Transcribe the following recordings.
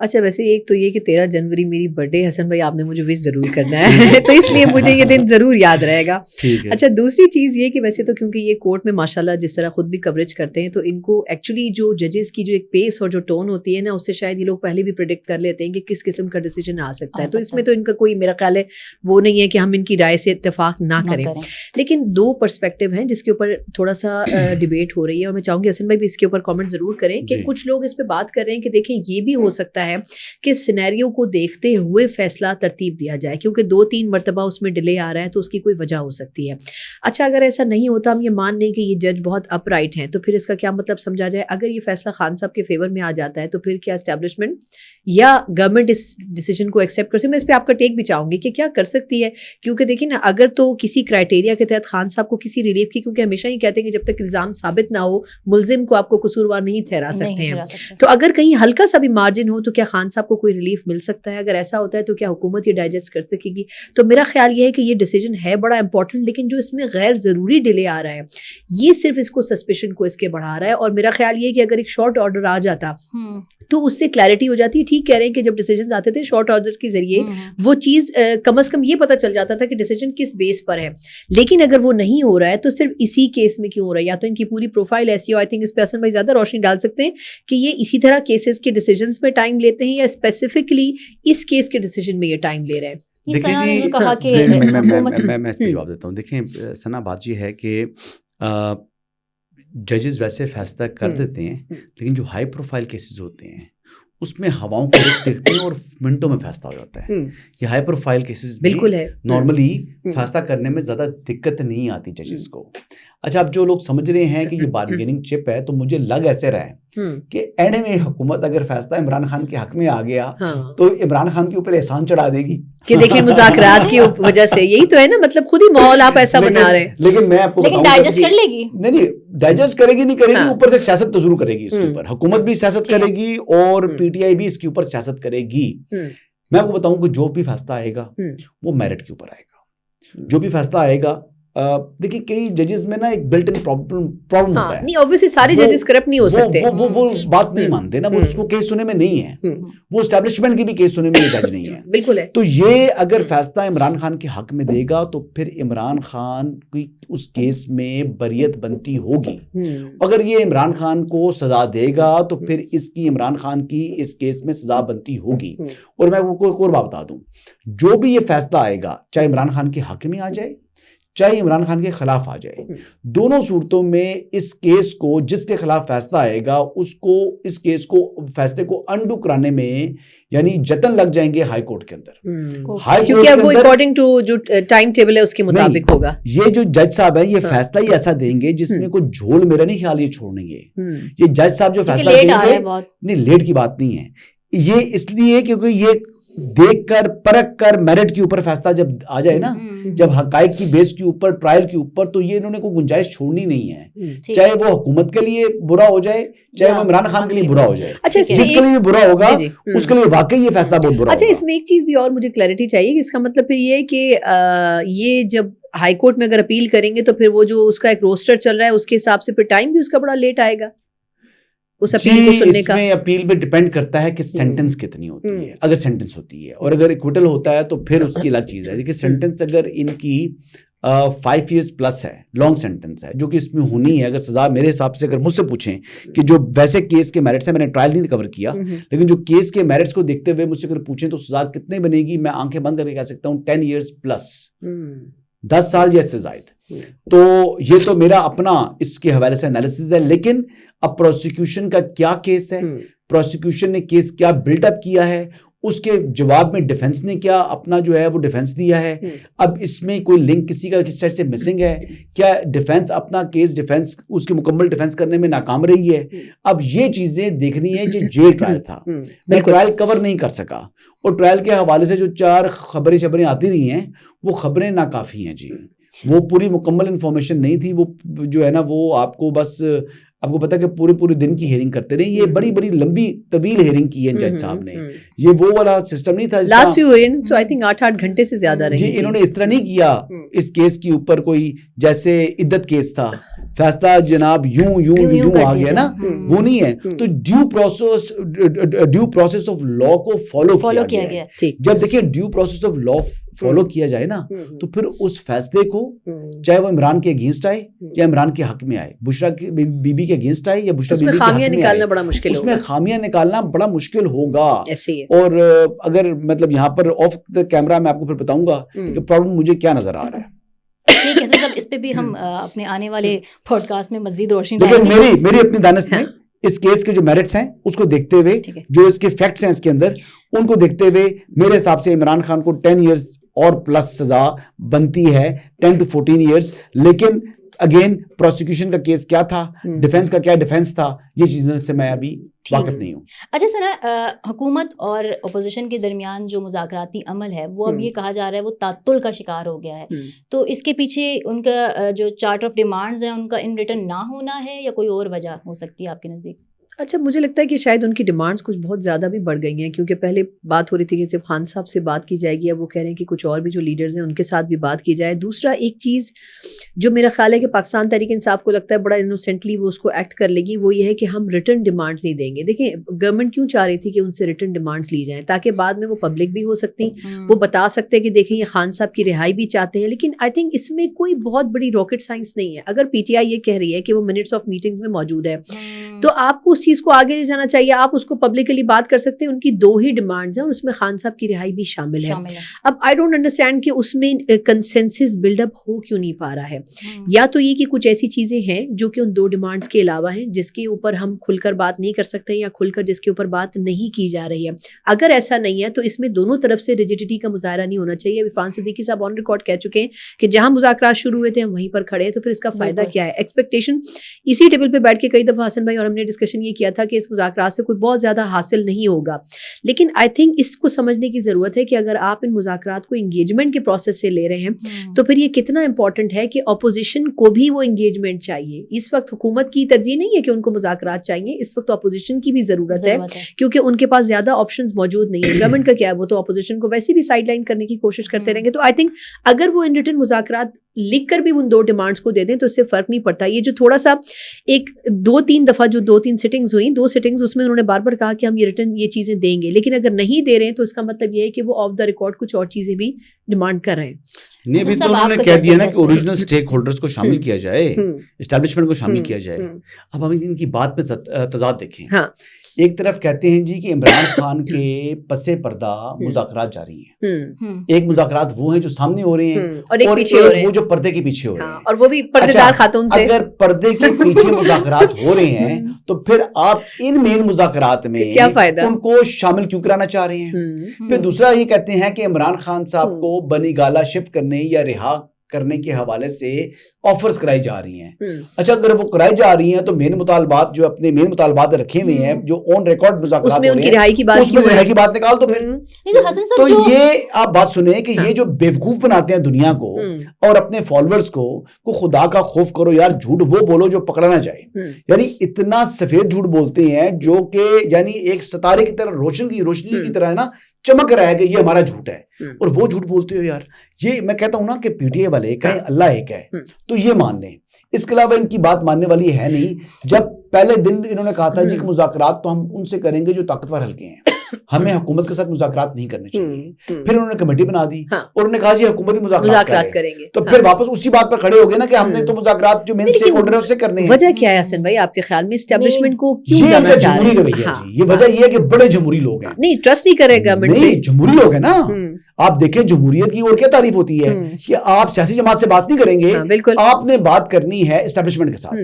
اچھا ویسے ایک تو یہ کہ 13 جنوری میری برتھ ڈے، حسن بھائی آپ نے مجھے وش ضرور کرنا ہے تو اس لیے مجھے یہ دن ضرور یاد رہے گا. اچھا دوسری چیز یہ کہ ویسے تو کیونکہ یہ کورٹ میں ماشاءاللہ جس طرح خود بھی کوریج کرتے ہیں تو ان کو ایکچولی جو ججز کی جو ایک پیس اور جو ٹون ہوتی ہے نا اس سے شاید یہ لوگ پہلے بھی پریڈکٹ کر لیتے ہیں کہ کس قسم کا ڈیسیجن آ سکتا ہے. تو اس میں تو ان کا کوئی میرا خیال ہے وہ نہیں ہے کہ ہم ان کی رائے سے اتفاق نہ کریں. لیکن دو پرسپیکٹیو ہیں جس کے اوپر تھوڑا سا ڈیبیٹ ہو رہی ہے اور میں چاہوں گی حسن بھائی بھی اس کے اوپر کامنٹ ضرور کریں کہ کچھ لوگ اس پہ بات کر رہے ہیں کہ دیکھیں یہ بھی ہو سکتا ہے کہ سینیریو کو دیکھتے ہوئے فیصلہ ترتیب دیا جائے کیونکہ 2-3 مرتبہ اس میں ڈیلے آ رہا ہے تو اس کی کوئی وجہ ہو سکتی ہے. اچھا اگر ایسا نہیں ہوتا ہم یہ مان لیں کہ یہ جج بہت اپ رائٹ ہیں تو پھر اس کا کیا مطلب سمجھا جائے؟ اگر یہ فیصلہ خان صاحب کے فیور میں آ جاتا ہے تو پھر کیا اسٹیبلشمنٹ یا گورنمنٹ اس ڈیسیجن کو ایکسیپٹ کر سکتی ہے؟ میں اس پہ آپ کا ٹیک بھی چاہوں گی کہ کیا کر سکتی ہے کیونکہ دیکھیں نا اگر تو کسی کرائٹیریا کے تحت خان صاحب کو کسی ریلیف کی، کیونکہ ہمیشہ ہی کہتے ہیں کہ جب تک الزام ثابت نہ ہو ملزم کو آپ کو قصوروار نہیں ٹھہرا سکتے ہیں. تو اگر کہیں ہلکا سا بھی مارجن ہو تو کیا خان صاحب کو کوئی ریلیف مل سکتا ہے؟ اگر ایسا ہوتا ہے تو کیا حکومت یہ ڈائجسٹ کر سکے گی؟ تو میرا خیال یہ ہے کہ یہ ڈیسیجن ہے بڑا امپورٹنٹ لیکن جو اس میں غیر ضروری ڈیلے آ رہا ہے یہ صرف اس کو سسپیشن کو اس کے بڑھا رہا ہے. اور میرا خیال یہ ہے کہ اگر ایک شارٹ آرڈر آ جاتا تو اس سے کلیئرٹی ہو جاتی ہے. ٹھیک کہہ رہے ہیں کہ جب ڈیسیجنز آتے تھے شارٹ آرڈر کے ذریعے وہ چیز کم از کم یہ پتہ چل جاتا تھا کہ ڈیسیجن کس بیس پر ہے. لیکن اگر وہ نہیں ہو رہا ہے تو صرف اسی کیس میں کیوں ہو رہا ہے؟ یا تو ان کی پوری پروفائل ایسی ہو، آئی تھنک اس پہ حسن بھائی زیادہ روشنی ڈال سکتے ہیں کہ یہ اسی طرح کیسز کے ڈیسیجنز میں ٹائم لیتے ہیں یا اسپیسیفکلی اس کیس کے ڈیسیجن میں یہ ٹائم لے رہے ہیں. میں اس پہ جواب دیتا ہوں. دیکھیں ثنا بات یہ ہے کہ ججز ویسے فیصلہ کر دیتے ہیں لیکن جو ہائی پروفائل کیسز ہوتے ہیں اس میں ہواؤں کو دیکھتے ہیں اور منٹوں میں فیصلہ ہو جاتا ہے. یہ ہائی پروفائل کیسز بالکل ہے نارملی فیصلہ کرنے میں زیادہ دقت نہیں آتی ججز کو. اچھا اب جو لوگ سمجھ رہے ہیں کہ یہ بارگیننگ چپ ہے تو مجھے لگ ایسے رہا ہے کہ اینڈ میں حکومت اگر فیصلہ عمران خان کے حق میں آ گیا تو عمران خان کے اوپر احسان چڑھا دے گی کہ دیکھیں مذاکرات کی وجہ سے. یہی تو ہے نا مطلب خود ہی ماحول آپ ایسا بنا رہے ہیں. لیکن میں آپ کو ڈائجسٹ کر لے گی نہیں ڈائجسٹ کرے گی نہیں کرے گی اوپر سے سیاست تو ضرور کرے گی اس کے اوپر. حکومت بھی سیاست کرے گی اور پی ٹی آئی بھی اس کے اوپر سیاست کرے گی. میں آپ کو بتاؤں کہ جو بھی فیصلہ آئے گا وہ میرٹ کے اوپر آئے گا. جو بھی فیصلہ آئے گا دیکھیے کئی ججز میں نا ایک بلٹ ان پرابلم ہوتا ہے. نہیں obviously سارے ججز کرپٹ نہیں ہو سکتے. وہ بات نہیں مانتے نا. وہ اس کو کیس سننے میں نہیں ہے. وہ اسٹیبلشمنٹ کی بھی کیس سننے میں جج نہیں ہے. بالکل ہے. تو یہ اگر فیصلہ عمران خان کے حق میں دے گا تو پھر عمران خان کی اس کیس میں بریت بنتی ہوگی. اگر یہ عمران خان کو سزا دے گا تو پھر اس کی عمران خان کی اس کیس میں سزا بنتی ہوگی. اور میں آپ کو ایک اور بات بتا دوں, جو بھی یہ فیصلہ آئے گا چاہے عمران خان کے حق میں آ جائے چاہے عمران خان کے خلاف آ جائے, دونوں صورتوں میں اس کیس کو جس کے خلاف فیصلہ آئے گا اس کو اس کیس کو فیصلے کو انڈو کرانے میں یعنی جتن لگ جائیں گے ہائی کورٹ کے اندر. کیونکہ وہ اکارڈنگ ٹو جو ٹائم ٹیبل ہے اس کے مطابق ہوگا. یہ جو جج صاحب ہیں یہ فیصلہ ہی ایسا دیں گے جس میں کوئی جھول میرا نہیں خیال یہ چھوڑیں گے. یہ جج صاحب جو فیصلہ دیں گے نہیں لیٹ کی بات نہیں ہے. یہ اس لیے کیونکہ یہ دیکھ کر پرکھ کر میرٹ کے اوپر فیصلہ جب آ جائے نا, جب حقائق کی بیس کے اوپر ٹرائل کے اوپر, تو یہ انہوں نے کوئی گنجائش چھوڑنی نہیں ہے, چاہے وہ حکومت کے لیے برا ہو جائے چاہے وہ عمران خان کے لیے برا ہو جائے. اچھا جس کے لیے برا ہوگا اس کے لیے واقعی یہ فیصلہ بہت برا. اچھا اس میں ایک چیز بھی اور مجھے کلیئرٹی چاہیے کہ اس کا مطلب پھر یہ ہے کہ یہ جب ہائی کورٹ میں اگر اپیل کریں گے تو پھر وہ جو اس کا ایک روسٹر چل رہا ہے اس کے حساب سے پھر ٹائم بھی اس کا بڑا لیٹ آئے گا اس اپیل کو سننے کا. اپیل پہ ڈیپینڈ کرتا ہے کہ سینٹنس کتنی ہوتی ہے. اگر سینٹنس ہوتی ہے اور اگر ایکویٹل ہوتا ہے تو پھر اس کی الگ چیز ہے. دیکھیے سینٹنس اگر ان کی 5 years پلس ہے, لانگ سینٹنس ہے, جو کہ اس میں ہونی ہے. اگر سزا میرے حساب سے اگر مجھ سے پوچھیں کہ جو ویسے کیس کے میرٹس ہیں, میں نے ٹرائل نہیں کور کیا, لیکن جو کیس کے میرٹس کو دیکھتے ہوئے مجھ سے اگر پوچھیں تو سزا کتنے بنے گی, میں آنکھیں بند کر کے کہہ سکتا ہوں 10 years پلس, 10 سال یا اس سے زائد. تو یہ تو میرا اپنا اس کے حوالے سے انالیسز ہے. لیکن اب پروسیکیوشن کا کیا کیس ہے, پروسیکیوشن نے کیس کیا بلڈ اپ کیا ہے, اس کے جواب میں ڈیفنس نے کیا اپنا جو ہے وہ ڈیفنس دیا ہے. اب اس میں کوئی لنک کسی کا کس سائڈ سے مسنگ ہے, کیا ڈیفنس اپنا کیس ڈیفنس اس کی مکمل ڈیفنس کرنے میں ناکام رہی ہے. اب یہ چیزیں دیکھنی ہے. جو جیل ٹرائل تھا میں ٹرائل کور نہیں کر سکا, اور ٹرائل کے حوالے سے جو 4 خبریں آتی رہی ہیں وہ خبریں ناکافی ہیں جی. وہ پوری مکمل انفارمیشن نہیں تھی. وہ جو ہے نا وہ آپ کو بس آپ کو پتا کہ پورے دن کی ہیئرنگ کرتے رہے. یہ بڑی بڑی لمبی طویل ہیئرنگ کی ہے جج صاحب نے. یہ وہ والا سسٹم نہیں تھا last few hearing so I think 8 گھنٹے سے زیادہ رہی. جی انہوں نے اس طرح نہیں کیا اس کیس کے اوپر کوئی جیسے عدت کیس تھا فیصلہ جناب یوں آ گیا نا, وہ نہیں ہے. تو ڈیو پروسیس آف لا کو فالو کیا گیا. جب دیکھیں due process of law follow کیا جائے نا تو پھر اس فیصلے کو چاہے وہ عمران کے اگینسٹ آئے یا عمران کے حق میں آئے, بشرا بی بی کے اگینسٹ آئے یا بشرا بی بی کے حق میں آئے, نکالنا بڑا مشکل اس میں خامیاں نکالنا بڑا مشکل ہوگا. اور اگر مطلب یہاں پر آف دا کیمرہ میں آپ کو پھر بتاؤں گا کہ پرابلم مجھے کیا نظر آ رہا ہے. ٹھیک ہے سر, اس پہ بھی ہم اپنے آنے والے پوڈ کاسٹ میں مزید روشنی ڈالیں گے. میری اپنی دانست میں اس کیس کے جو میرٹس ہیں اس کو دیکھتے ہوئے, جو اس کے فیکٹس ہیں اس کے اندر, ان کو دیکھتے ہوئے میرے حساب سے عمران خان کو 10 ایئرز اور پلس سزا بنتی ہے, 10 to 14 ایئرز. لیکن اگین پروسیکیوشن کا کیس کیا تھا, ڈیفینس کا کیا ڈیفینس تھا, یہ چیزوں سے میں ابھی واقف نہیں ہوں. اچھا سر, حکومت اور اپوزیشن کے درمیان جو مذاکراتی عمل ہے وہ اب یہ کہا جا رہا ہے وہ تعطل کا شکار ہو گیا ہے. تو اس کے پیچھے ان کا جو چارٹ آف ڈیمانڈز ہیں ان کا ان ریٹرن نہ ہونا ہے یا کوئی اور وجہ ہو سکتی ہے آپ کے نزدیک؟ اچھا مجھے لگتا ہے کہ شاید ان کی ڈیمانڈس کچھ بہت زیادہ بھی بڑھ گئی ہیں, کیونکہ پہلے بات ہو رہی تھی کہ صرف خان صاحب سے بات کی جائے گی, اب وہ کہہ رہے ہیں کہ کچھ اور بھی جو لیڈرز ہیں ان کے ساتھ بھی بات کی جائے. دوسرا ایک چیز جو میرا خیال ہے کہ پاکستان تحریک انصاف کو لگتا ہے بڑا انوسینٹلی وہ اس کو ایکٹ کر لے گی, وہ یہ ہے کہ ہم ریٹرن ڈیمانڈس نہیں دیں گے. دیکھیں گورنمنٹ کیوں چاہ رہی تھی کہ ان سے ریٹرن ڈیمانڈس لی جائیں تاکہ بعد میں وہ پبلک بھی ہو سکتی, وہ بتا سکتے ہیں کہ دیکھیں یہ خان صاحب کی رہائی بھی چاہتے ہیں. لیکن آئی تھنک اس میں کوئی بہت بڑی راکٹ سائنس نہیں ہے. اگر پی ٹی آئی یہ کہہ رہی ہے کہ وہ منٹس آف میٹنگز میں موجود ہے تو آپ کو اس چیز کو آگے لے جانا چاہیے. آپ اس کو پبلکلی بات کر سکتے ہیں. ان کی 2 ہی ڈیمانڈز ہیں اور اس میں خان صاحب کی رہائی بھی شامل ہے. اب آئی ڈونٹ انڈرسٹینڈ کہ اس میں کنسنسس بلڈ اپ ہو کیوں نہیں پا رہا ہے. یا تو یہ کہ کچھ ایسی چیزیں ہیں جو کہ ان 2 ڈیمانڈز کے علاوہ ہیں جس کے اوپر ہم کھل کر بات نہیں کر سکتے یا کھل کر جس کے اوپر بات نہیں کی جا رہی ہے. اگر ایسا نہیں ہے تو اس میں دونوں طرف سے ریجیڈیٹی کا مظاہرہ نہیں ہونا چاہیے. عرفان صدیقی صاحب آن ریکارڈ کہہ چکے ہیں کہ جہاں مذاکرات شروع ہوئے تھے ہم وہیں پر کھڑے ہیں, تو پھر اس کا فائدہ کیا ہے. ایکسپیکٹیشن اسی ٹیبل پہ بیٹھ کے کئی دفعہ حسن بھائی اور ہم نے ڈسکشن یہ کیا تھا کہ اس مذاکرات سے کوئی بہت زیادہ حاصل نہیں ہوگا. لیکن آئی تھنک اس کو سمجھنے کی ضرورت ہے کہ اگر آپ ان مذاکرات کو انگیجمنٹ کے پروسیس سے لے رہے ہیں تو پھر یہ کتنا امپورٹنٹ ہے کہ اپوزیشن کو بھی وہ انگیجمنٹ چاہیے. اس وقت حکومت کی ترجیح نہیں ہے کہ ان کو مذاکرات چاہیے, اس وقت اپوزیشن کی بھی ضرورت ہے کیونکہ ان کے پاس زیادہ آپشنز موجود نہیں ہے. گورنمنٹ کا کیا ہے, وہ تو اپوزیشن کو ویسے بھی سائڈ لائن کرنے کی کوشش کرتے رہیں گے. تو آئی تھنک اگر وہ ان ریٹن مذاکرات لکھ کر بھی ان 2 ڈیمانڈس کو دے دیں تو اس سے فرق نہیں پڑتا. یہ جو تھوڑا سا ایک 2-3 دفعہ جو 2-3 سٹنگز ہوئیں, 2 سٹنگز اس میں انہوں نے بار بار کہا کہ ہم یہ ریٹرن یہ چیزیں دیں گے, لیکن اگر نہیں دے رہے ہیں تو اس کا مطلب یہ ہے کہ وہ آف دا ریکارڈ کچھ اور چیزیں بھی ڈیمانڈ کر رہے ہیں. نہیں بھی تو انہوں نے کہہ دیا نا کہ اوریجنل اسٹیک ہولڈرز کو شامل کیا جائے, اسٹیبلشمنٹ کو شامل کیا جائے. اب ہم ان کی بات میں تضاد دیکھیں. ایک طرف کہتے ہیں جی کہ عمران خان کے پس پردہ مذاکرات جاری ہیں. ایک مذاکرات وہ ہیں جو سامنے ہو رہے ہیں اور ایک وہ جو پردے کے پیچھے ہو رہے ہیں, اور وہ بھی پردے دار خاتون سے. اگر پردے کے پیچھے مذاکرات ہو رہے ہیں تو پھر آپ ان مین مذاکرات میں کیا فائدہ, ان کو شامل کیوں کرانا چاہ رہے ہیں؟ پھر دوسرا یہ کہتے ہیں کہ عمران خان صاحب کو بنی گالا شفٹ کرنے یا رہا کرنے کے حوالے سے آفرز کرائی جا رہی ہیں. اچھا اگر وہ کرائی جا رہی ہیں تو مین مطالبات جو اپنے مین مطالبات رکھے ہوئے ہیں جو آن ریکارڈ مذاکرات اس میں ان کی رہائی کی بات, اس میں رہائی کی بات نکال دو. پھر تو یہ آپ بات سنیں کہ یہ جو بیوقوف بناتے ہیں دنیا کو اور اپنے فالوورز کو خدا کا خوف کرو یار, جھوٹ وہ بولو جو پکڑا نہ جائے. یعنی اتنا سفید جھوٹ بولتے ہیں جو کہ یعنی ایک ستارے کی طرح روشنی کی طرح ہے نا چمک رہا ہے کہ یہ ہمارا جھوٹ ہے, اور وہ جھوٹ بولتے ہو یار. یہ میں کہتا ہوں نا کہ پی ٹی آئی والے ایک ہے, اللہ ایک ہے, تو یہ مان لیں. اس کے علاوہ ان کی بات ماننے والی ہے نہیں. جب پہلے دن انہوں نے کہا تھا جی کہ مذاکرات تو ہم ان سے کریں گے جو طاقتور حلقے ہیں, ہمیں حکومت کے ساتھ مذاکرات نہیں کرنے چاہیے. پھر انہوں نے کمیٹی بنا دی اور انہوں نے کہا جی حکومتی مذاکرات کریں گے. تو پھر واپس اسی بات پر کھڑے ہو گئے نا کہ ہم نے تو مذاکرات جو مین اسٹیک ہولڈر ہے اس سے کرنے ہیں. وجہ کیا ہے حسن بھائی آپ کے خیال میں اسٹیبلشمنٹ کو کیوں جانا چاہ رہے ہیں؟ یہ وجہ یہ ہے کہ بڑے جمہوری لوگ ہیں. نہیں ٹرسٹ نہیں کرے گورنمنٹ, نہیں جمہوری لوگ ہیں نا. آپ دیکھیں جمہوریت کی اور کیا تعریف ہوتی ہے کہ آپ سیاسی جماعت سے بات نہیں کریں گے, آپ نے بات کرنی ہے اسٹیبلشمنٹ کے ساتھ.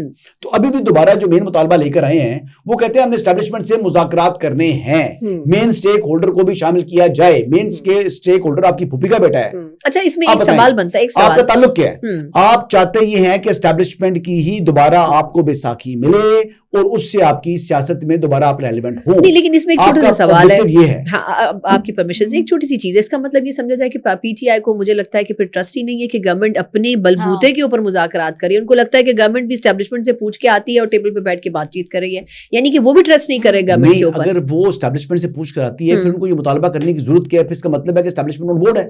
تو ابھی بھی دوبارہ جو مین مطالبہ لے کر آئے ہیں وہ کہتے ہیں ہم نے اسٹیبلشمنٹ سے مذاکرات کرنے ہیں, مین اسٹیک ہولڈر کو بھی شامل کیا جائے. مین اسٹیک ہولڈر آپ کی پھوپھی کا بیٹا ہے. اچھا اس میں ایک سوال بنتا ہے, آپ کا تعلق کیا ہے؟ آپ چاہتے یہ ہیں کہ اسٹیبلشمنٹ کی ہی دوبارہ آپ کو بیساکھی ملے اور اس سے آپ کی سیاست میں دوبارہ آپ ریلیونٹ ہو. لیکن اس میں ایک چھوٹا سا سوال ہے, آپ کی پرمیشن سے ایک چھوٹی سی چیز ہے. اس کا مطلب یہ سمجھا جائے کہ پی ٹی آئی کو مجھے لگتا ہے کہ پھر ٹرسٹ ہی نہیں ہے کہ گورنمنٹ اپنے بلبوتے کے اوپر مذاکرات کرے. ان کو لگتا ہے کہ گورنمنٹ بھی اسٹیبلشمنٹ سے پوچھ کے آتی ہے اور ٹیبل پہ بیٹھ کے بات چیت کر رہی ہے, یعنی کہ وہ بھی ٹرسٹ نہیں کرے گورنمنٹ کے اوپر. اگر وہ اسٹیبلشمنٹ سے پوچھ کر آتی ہے پھر ان کو یہ مطالبہ کرنے کی ضرورت کیا ہے؟ پھر اس کا مطلب ہے کہ اسٹیبلشمنٹ آن بورڈ ہے.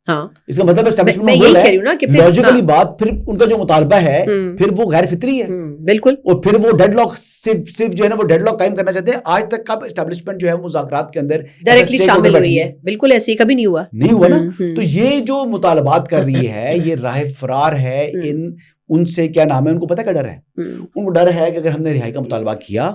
ہاں, اس کا مطلب ہے میں یہی کہہ رہی ہوں نا کہ لاجیکلی بات پھر ان کا جو مطالبہ ہے پھر وہ غیر فطری ہے. بالکل. اور پھر وہ ڈیڈ لاک صرف جو ہے نا وہ ڈیڈ لاک قائم کرنا چاہتے ہیں. آج تک کب اسٹیبلشمنٹ جو ہے مذاکرات کے اندر ڈائریکٹلی شامل ہوئی ہے؟ بالکل ایسے ہی کبھی نہیں ہوا نا. تو یہ جو مطالبات کر رہی ہے یہ راہ فرار ہے ان سے. کیا نام ہے ان کو پتہ کیا ڈر ہے؟ ان کو ڈر ہے کہ اگر ہم نے رہائی کا مطالبہ کیا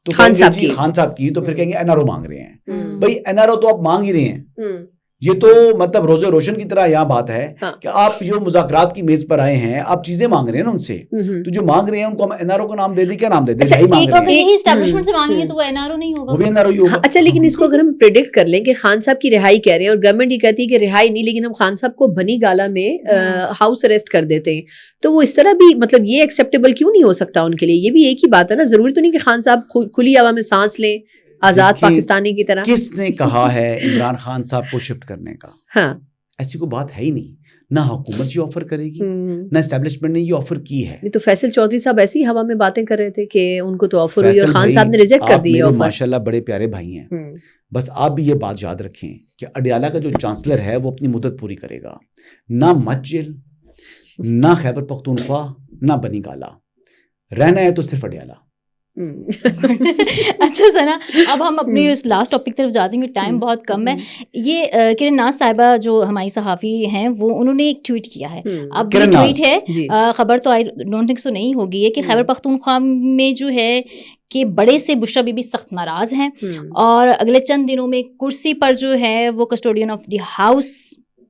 تو خان صاحب کی تو پھر کہیں گے این آر او مانگ رہے ہیں. بھائی این آر او تو آپ مانگ ہی رہے ہیں. یہ تو مطلب روز روشن کی طرح یہاں بات ہے کہ آپ جو مذاکرات کی میز پر آئے ہیں آپ چیزیں مانگ رہے ہیں نا ان سے, تو جو مانگ رہے ہیں ان کو ہم این آر او کا نام دے دیں. کیا نام دے دیں؟ اسٹیبلشمنٹ سے مانگیں تو وہ این آر او نہیں ہوگا, وہ بھی این آر او ہی ہوگا. اچھا, لیکن اس کو اگر ہم پریڈکٹ کر لیں کہ خان صاحب کی رہائی کہہ رہے ہیں اور گورنمنٹ یہ کہتی ہے کہ رہائی نہیں, لیکن ہم خان صاحب کو بنی گالا میں ہاؤس اریسٹ کر دیتے ہیں, تو وہ اس طرح بھی مطلب یہ ایکسیپٹیبل کیوں نہیں ہو سکتا ان کے لیے؟ یہ بھی ایک ہی بات ہے نا. ضروری تو نہیں کہ خان صاحب کھلی ہوا میں سانس لیں آزاد پاکستانی کی طرح. کس نے کہا ہے عمران خان صاحب کو شفٹ کرنے کا؟ ہاں, ایسی کوئی بات ہے ہی نہیں. نہ حکومت یہ آفر کرے گی نہ اسٹیبلشمنٹ نے یہ آفر کی ہے. تو فیصل چودھری صاحب ایسی ہوا میں باتیں کر رہے تھے کہ ان کو تو آفر ہوئی اور خان صاحب نے ریجیکٹ کر دی. ماشاءاللہ بڑے پیارے بھائی ہیں. بس آپ بھی یہ بات یاد رکھیں کہ اڈیالہ کا جو چانسلر ہے وہ اپنی مدت پوری کرے گا. نہ مچل, نہ خیبر پختونخوا, نہ بنی گالا. رہنا ہے تو صرف اڈیالہ. اچھا سنا, اب ہم اپنی اس لاسٹ ٹاپک طرف جاتے ہیں, ٹائم بہت کم ہے. یہ کرن ناز صاحبہ جو ہماری صحافی ہیں وہ انہوں نے ایک ٹویٹ کیا ہے. اب یہ ٹویٹ ہے, خبر تو آئی ڈونٹ تھنک سو نہیں ہوگی یہ کہ خیبر پختونخوا میں جو ہے کہ بڑے سے بشرا بی بی سخت ناراض ہیں اور اگلے چند دنوں میں کرسی پر جو ہے وہ کسٹوڈین آف دی ہاؤس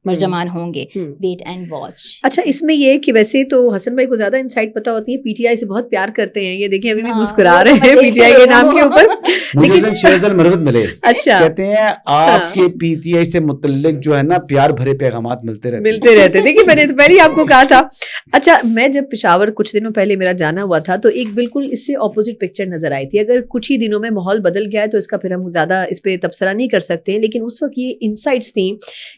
مرجمان ہوں گے. Wait and watch. اچھا, اس میں یہ کہ ویسے تو حسن بھائی کو زیادہ انسائٹ پتہ ہوتی ہے, پی ٹی آئی سے بہت پیار کرتے ہیں. یہ دیکھیں ابھی بھی مسکرا رہے ہیں پی ٹی آئی کے نام کے اوپر. لیکن شہزل مرغت ملے. اچھا, کہتے ہیں آپ کے پی ٹی آئی سے متعلق جو ہے نا پیار بھرے پیغامات ملتے رہتے. دیکھیے میں نے تو پہلے آپ کو کہا تھا. اچھا, میں جب پشاور کچھ دنوں پہلے میرا جانا ہوا تھا تو ایک بالکل اس سے اپوزٹ پکچر نظر آئی تھی. اگر کچھ ہی دنوں میں ماحول بدل گیا ہے تو اس کا پھر ہم زیادہ اس پہ تبصرہ نہیں کر سکتے, لیکن اس وقت یہ انسائٹس تھیں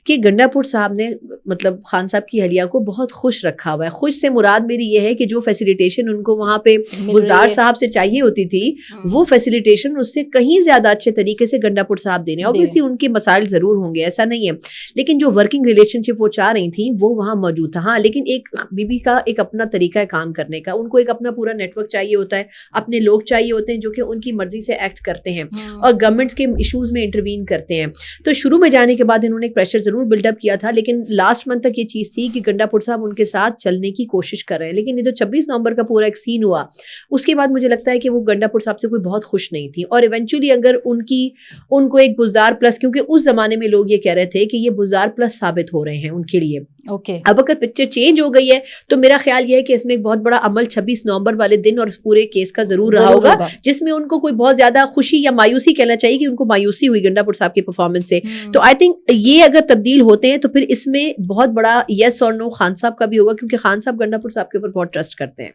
کہ گنڈا پور صاحب نے مطلب خان صاحب کی اہلیہ کو بہت خوش رکھا ہوا ہے. خوش سے مراد میری یہ ہے کہ جو فیسیلیٹیشن ان کو وہاں پہ بزدار صاحب سے چاہیے ہوتی تھی وہ فیسیلیٹیشن اس سے کہیں زیادہ اچھے طریقے سے گنڈا پور صاحب دینے. اوبویسلی ان کے مسائل ضرور ہوں گے, ایسا نہیں ہے, لیکن جو ورکنگ ریلیشن شپ وہ چاہ رہی تھیں وہ وہاں موجود تھا. ہاں, لیکن ایک بی بی کا ایک اپنا طریقہ کام کرنے کا, ان کو ایک اپنا پورا نیٹ ورک چاہیے ہوتا ہے, اپنے لوگ چاہیے ہوتے ہیں جو کہ ان کی مرضی سے ایکٹ کرتے ہیں اور گورنمنٹس کے ایشوز میں انٹروین کرتے ہیں. تو شروع میں جانے کے بعد انہوں نے ایک پریشر ضرور بلڈ اپ کیا تھا, لیکن لاسٹ منتھ تک یہ چیز تھی کہ گنڈا پور صاحب ان کے ساتھ چلنے کی کوشش کر رہے ہیں. لیکن یہ جو 26 نومبر کا پورا ایک سین ہوا اس کے بعد مجھے لگتا ہے کہ وہ گنڈا پور صاحب سے کوئی بہت خوش نہیں تھی. اور ایونچولی اگر ان کو ایک بزدار پلس, کیونکہ اس زمانے میں لوگ یہ کہہ رہے تھے کہ یہ بزدار پلس ثابت ہو رہے ہیں ان کے لیے. اب اگر پکچر چینج ہو گئی ہے تو میرا خیال یہ ہے کہ اس میں ایک بہت بڑا عمل 26 نومبر والے دن اور اس پورے کیس کا ضرور رہا ہوگا جس میں ان کو کوئی بہت زیادہ خوشی یا مایوسی کہنا چاہیے کہ ان کو مایوسی ہوئی گنڈا پور صاحب کی پرفارمنس سے. تو آئی تھنک یہ اگر تبدیل ہوتے ہیں تو پھر اس میں بہت بڑا یس اور نو خان صاحب کا بھی ہوگا, کیونکہ خان صاحب گنڈا پور صاحب کے اوپر بہت ٹرسٹ کرتے ہیں.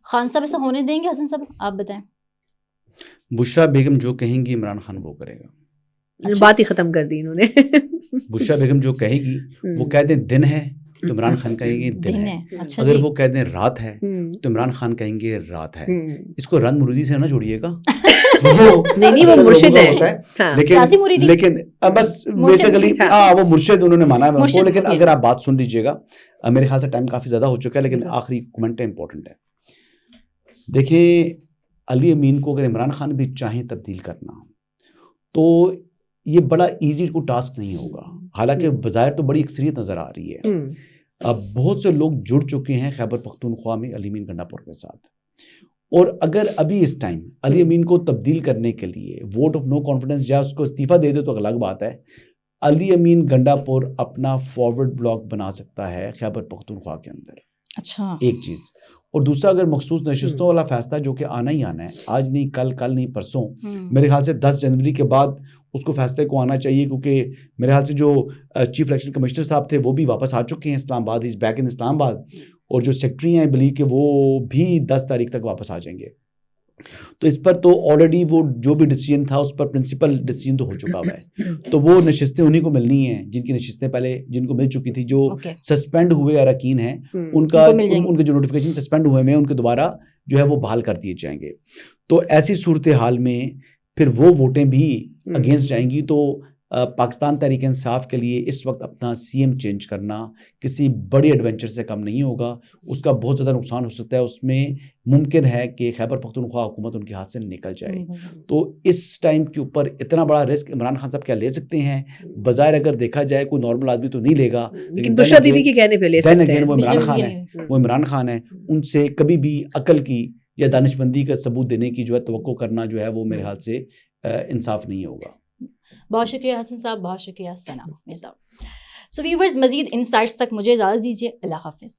خان صاحب ایسا ہونے دیں گے؟ حسن صاحب آپ بتائیں. بشرا بیگم جو کہیں گی عمران خان وہ کرے گا. بات ہی ختم کر دی انہوں نے. بشرا بیگم جو کہے گی وہ کہہ دیں دن ہے تو عمران خان کہیں گے دن ہے. اگر وہ کہہ دیں رات ہے تو عمران خان کہیں گے رات ہے. اس کو رن مرودی سے نہ جوڑیے گا, نہیں وہ مرشد ہے, لیکن بس بیسیکلی وہ مرشد انہوں نے مانا ہے ان کو. لیکن اگر آپ بات سن لیجیے گا, میرے خیال سے ٹائم کافی زیادہ ہو چکا ہے, لیکن آخری کمنٹ امپورٹنٹ ہے. دیکھیں علی امین کو اگر عمران خان بھی چاہیں تبدیل کرنا تو یہ بڑا ایزی کو ٹاسک نہیں ہوگا, حالانکہ بظاہر تو بڑی اکثریت نظر آ رہی ہے. اب بہت سے لوگ جڑ چکے ہیں خیبر پختونخوا میں علی امین گنڈا پور کے ساتھ, اور اگر ابھی اس ٹائم علی امین کو تبدیل کرنے کے لیے ووٹ آف نو کانفیڈنس یا اس کو استعفیٰ دے دے تو الگ بات ہے. علی امین گنڈا پور اپنا فارورڈ بلاک بنا سکتا ہے خیبر پختونخوا کے اندر. اچھا, ایک چیز. اور دوسرا, اگر مخصوص نشستوں والا فیصلہ جو کہ آنا ہی آنا ہے, آج نہیں کل, کل نہیں پرسوں, میرے خیال سے 10 جنوری کے بعد اس کو فیصلے کو آنا چاہیے, کیونکہ میرے خیال سے جو چیف الیکشن کمشنر صاحب تھے وہ بھی واپس آ چکے ہیں اسلام آباد, از بیک ان اسلام آباد, اور جو سیکٹری ہیں بلی کے وہ بھی 10 تاریخ تک واپس آ جائیں گے. تو اس پر تو آلریڈی وہ جو بھی ڈیسیجن تھا اس پر پرنسپل ڈیسیجن تو ہو چکا ہوا ہے. تو وہ نشستیں انہیں کو ملنی ہیں جن کی نشستیں پہلے جن کو مل چکی تھی. جو سسپینڈ ہوئے اراکین ہیں ان کے جو نوٹیفیکیشن سسپینڈ ہوئے ہیں ان کے دوبارہ جو ہے وہ بحال کر دیے جائیں گے. تو ایسی صورتحال میں پھر وہ ووٹیں بھی اگینسٹ جائیں گی. تو پاکستان تحریک انصاف کے لیے اس وقت اپنا سی ایم چینج کرنا کسی بڑی ایڈونچر سے کم نہیں ہوگا. اس کا بہت زیادہ نقصان ہو سکتا ہے. اس میں ممکن ہے کہ خیبر پختونخوا حکومت ان کے ہاتھ سے نکل جائے. تو اس ٹائم کے اوپر اتنا بڑا رسک عمران خان صاحب کیا لے سکتے ہیں؟ بظاہر اگر دیکھا جائے کوئی نارمل آدمی تو نہیں لے گا, لیکن بشرا بی بی کے کہنے پہ لے سکتے ہیں. وہ عمران خان ہے, ان سے کبھی بھی عقل کی یا دانش مندی کا ثبوت دینے کی جو ہے توقع کرنا جو ہے وہ میرے خیال سے انصاف نہیں ہوگا. بہت شکریہ حسن صاحب, بہت شکریہ ثنا مرزا. سو ویورز, مزید انسائٹس تک مجھے اجازت دیجیے. اللہ حافظ.